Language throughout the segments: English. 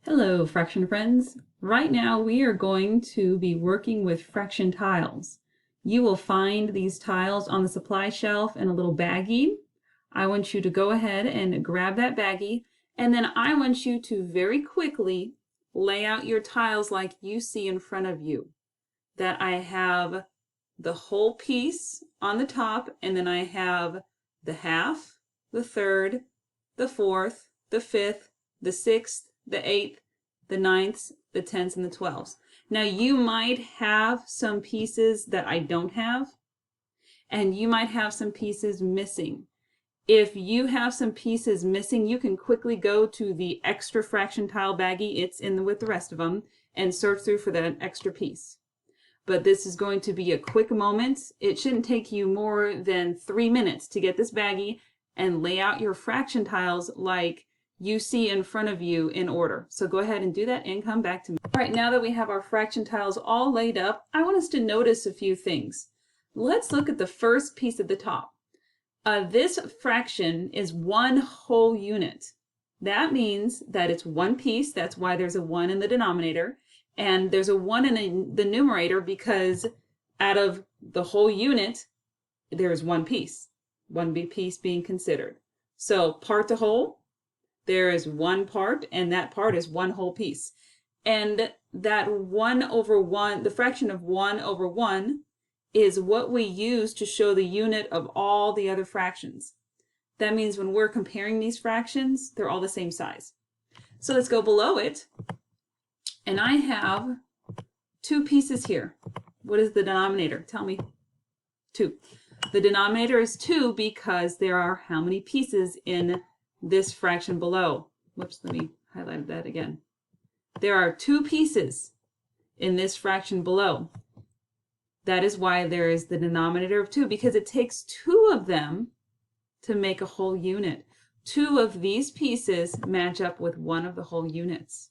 Hello, fraction friends. Right now we are going to be working with fraction tiles. You will find these tiles on the supply shelf in a little baggie. I want you to go ahead and grab that baggie, and then I want you to very quickly lay out your tiles like you see in front of you. That I have the whole piece on the top, and then I have the half, the third, the fourth, the fifth, the sixth, the eighth, the ninths, the tenths, and the twelfths. Now you might have some pieces that I don't have, and you might have some pieces missing. If you have some pieces missing, you can quickly go to the extra fraction tile baggie, it's in with the rest of them, and search through for that extra piece. But this is going to be a quick moment. It shouldn't take you more than 3 minutes to get this baggie and lay out your fraction tiles like you see in front of you in order. So go ahead and do that and come back to me. All right, now that we have our fraction tiles all laid up, I want us to notice a few things. Let's look at the first piece at the top. This fraction is one whole unit. That means that it's one piece. That's why there's a 1 in the denominator. And there's a 1 in the numerator because out of the whole unit, there's one piece being considered. So part to whole, there is one part, and that part is one whole piece. And that 1 over 1, the fraction of 1 over 1, is what we use to show the unit of all the other fractions. That means when we're comparing these fractions, they're all the same size. So let's go below it. And I have 2 pieces here. What is the denominator? Tell me. 2. The denominator is 2 because there are how many pieces in this fraction below? Whoops, let me highlight that again. There are 2 pieces in this fraction below. That is why there is the denominator of 2, because it takes 2 of them to make a whole unit. 2 of these pieces match up with 1 of the whole units.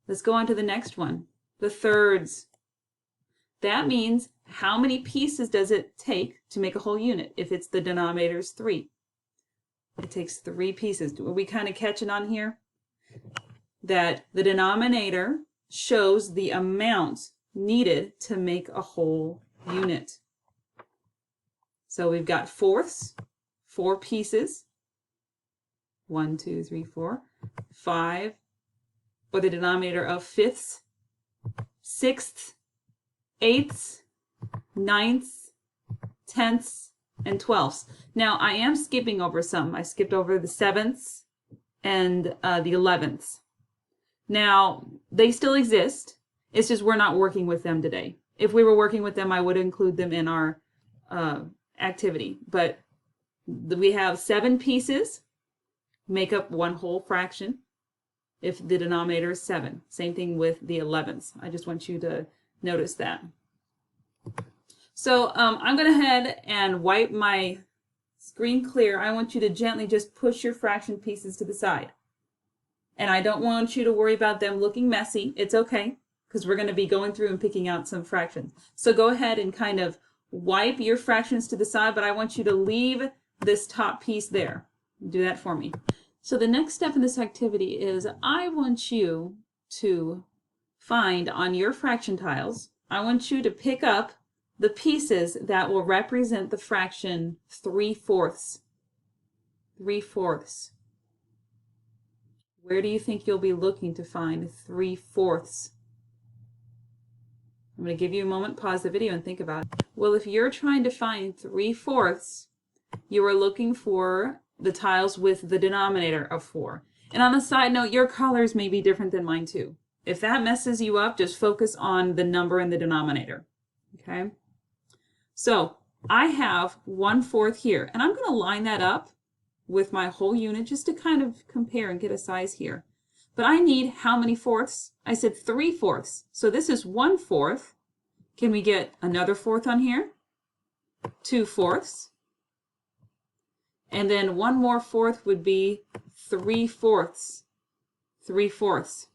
Let's go on to the next one, the thirds. That means how many pieces does it take to make a whole unit if it's the denominator is 3? It takes 3 pieces. Are we kind of catching on here? That the denominator shows the amount needed to make a whole unit. So we've got fourths, 4 pieces. 1, 2, 3, 4, 5. Or the denominator of fifths, sixths, eighths, ninths, tenths, and twelfths. Now I am skipping over some. I skipped over the sevenths and the 11ths. Now they still exist. It's just we're not working with them today. If we were working with them, I would include them in our activity. But we have 7 pieces, make up one whole fraction. If the denominator is 7. Same thing with the 11ths. I just want you to notice that. So I'm going to head and wipe my screen clear. I want you to gently just push your fraction pieces to the side. And I don't want you to worry about them looking messy. It's okay, because we're going to be going through and picking out some fractions. So go ahead and kind of wipe your fractions to the side, but I want you to leave this top piece there. Do that for me. So the next step in this activity is I want you to find on your fraction tiles, I want you to pick up the pieces that will represent the fraction 3/4. 3/4. Where do you think you'll be looking to find 3/4? I'm going to give you a moment, pause the video and think about it. Well, if you're trying to find 3/4, you are looking for the tiles with the denominator of 4. And on the side note, your colors may be different than mine too. If that messes you up, just focus on the number in the denominator. Okay? So I have 1/4 here, and I'm going to line that up with my whole unit just to kind of compare and get a size here. But I need how many fourths? I said 3/4. So this is 1/4. Can we get another fourth on here? 2/4. And then one more fourth would be 3/4. 3/4.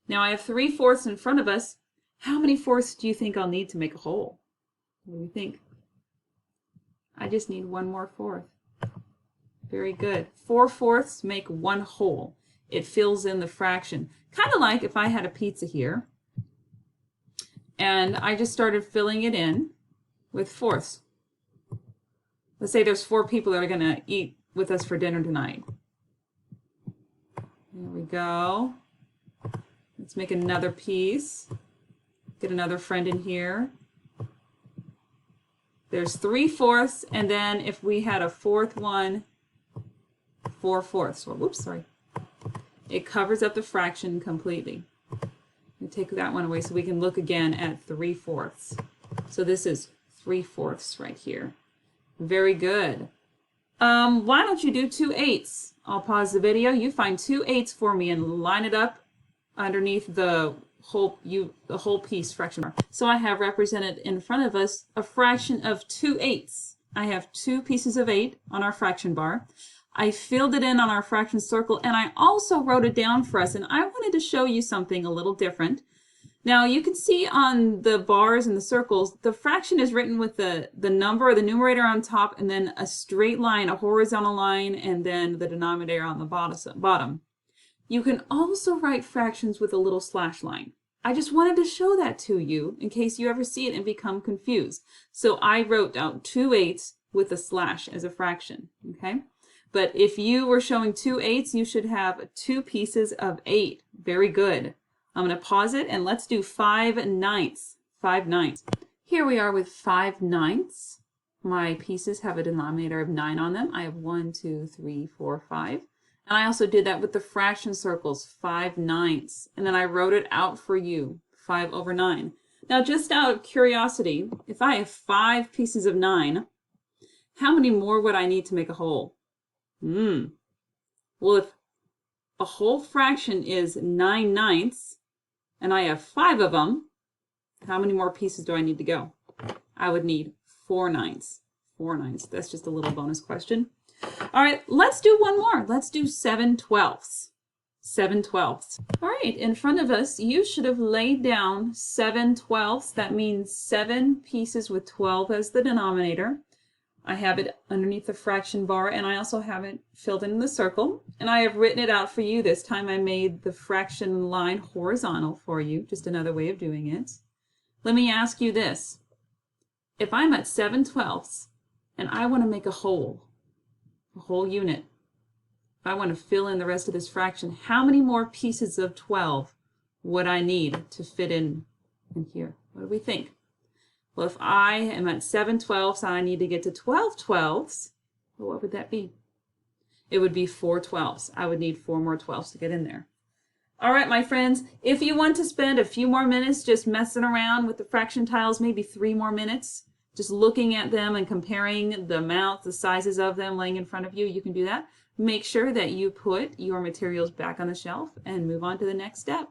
Now I have 3/4 in front of us. How many fourths do you think I'll need to make a whole? What do you think? I just need one more fourth. Very good. 4/4 make one whole. it fills in the fraction. Kind of like if I had a pizza here and I just started filling it in with fourths. Let's say there's 4 people that are going to eat with us for dinner tonight. There we go. Let's make another piece. Get another friend in here. There's 3/4, and then if we had a 4th one, 4/4. Or, whoops, sorry. It covers up the fraction completely. We take that one away so we can look again at 3/4. So this is 3/4 right here. Very good. Why don't you do 2/8? I'll pause the video. You find 2/8 for me and line it up underneath the whole piece fraction bar. So I have represented in front of us a fraction of 2/8. I have 2 pieces of 8 on our fraction bar. I filled it in on our fraction circle, and I also wrote it down for us, and I wanted to show you something a little different. Now you can see on the bars and the circles, the fraction is written with the number or the numerator on top, and then a straight line, a horizontal line, and then the denominator on the bottom. You can also write fractions with a little slash line. I just wanted to show that to you in case you ever see it and become confused. So I wrote down 2/8 with a slash as a fraction, okay? But if you were showing 2/8, you should have 2 pieces of 8. Very good. I'm going to pause it and let's do 5/9. 5/9. Here we are with 5/9. My pieces have a denominator of 9 on them. I have 1, 2, 3, 4, 5. And I also did that with the fraction circles, 5/9. And then I wrote it out for you, 5/9. Now, just out of curiosity, if I have 5 pieces of 9, how many more would I need to make a whole? Well, if a whole fraction is 9/9, and I have 5 of them, how many more pieces do I need to go? I would need 4/9. 4/9. That's just a little bonus question. All right, let's do one more. Let's do 7/12. 7/12. All right, in front of us, you should have laid down 7/12. That means 7 pieces with 12 as the denominator. I have it underneath the fraction bar, and I also have it filled in the circle. And I have written it out for you. This time I made the fraction line horizontal for you, just another way of doing it. Let me ask you this. If I'm at 7/12 and I want to make a whole unit, if I want to fill in the rest of this fraction, how many more pieces of 12 would I need to fit in here? What do we think? Well, if I am at 7/12 and I need to get to 12/12, well, what would that be? It would be 4/12. I would need 4 more 12s to get in there. All right, my friends, if you want to spend a few more minutes just messing around with the fraction tiles, maybe 3 more minutes, just looking at them and comparing the amounts, the sizes of them laying in front of you, you can do that. Make sure that you put your materials back on the shelf and move on to the next step.